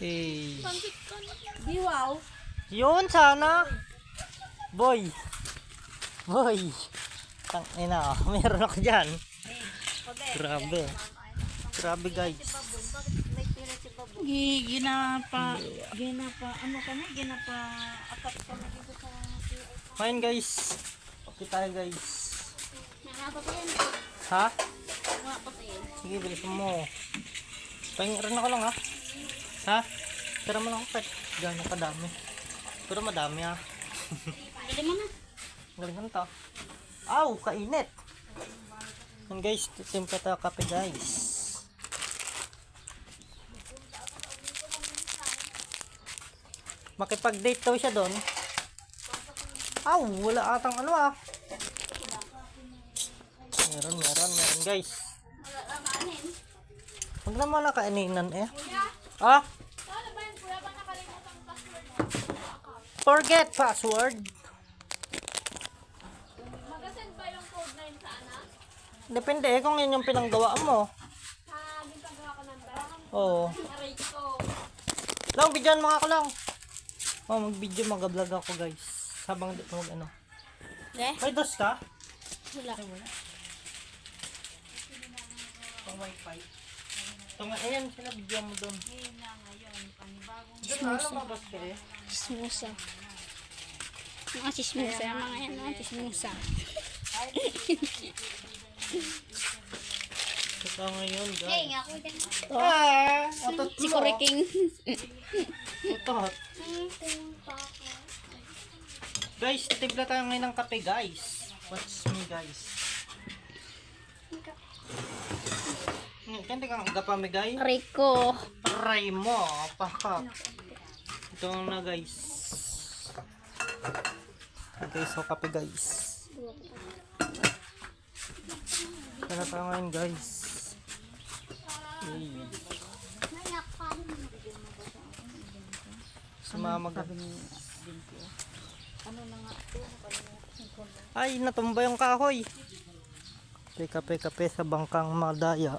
Eh. Wow. Yun sana. Boy. Boy. Tangina, meron ako diyan. Grabe. Grabe guys. Ginapa, ano kami? Ginapa, atat kami dito sa... Ngayon guys. Okay tayo guys. Nakapatayin. Ha? Nakapatayin. Sige, bilisan mo. Pahingin rin ako lang ha. Ha? Tira mo lang ako kahit gano'n kadami. Pero madami ha. Galing mo na. Galing to. Aw, kainit. Yan guys, timpla tayo kape guys. Makipag-date daw siya doon. Aw, wala atang ano ah. Meron guys. Wala lang kanin. Huwag naman na kaininan eh. Ah? Ano ba yun? Kuya ba nakalimutan ang password? Forget password. Mag-send ba yung code na yun sa anak? Depende eh kung yun yung pinanggawaan mo. Sa ginagawa ko ng barang. Oo. Aray ko. Lang, bidyan mo ako lang. Oh, mag-video, mag-vlog ako guys. Habang dito mag ano. May dos ka? Wala. Pang wifi. Ito nga, ayan, sila video mo doon. Ngayon na ngayon. Panibagong Doon na, lumabas ka eh. chismosa. Mga chismosa. Mga yan, mga chismosa. Ito ngayon guys. Ako din. Ah, otot Si mo. Kuriking. Otot. Guys, titimpla tayo ngayon ng kape guys. Watch me guys. Hindi kang gapamigay. Rico. Try mo, pakak. Ito na guys. Okay, so kape guys. Kaya tayo ngayon guys. Hey. Sumama guys. Ay, natumba yung kahoy. Kape sa bangkang madaya.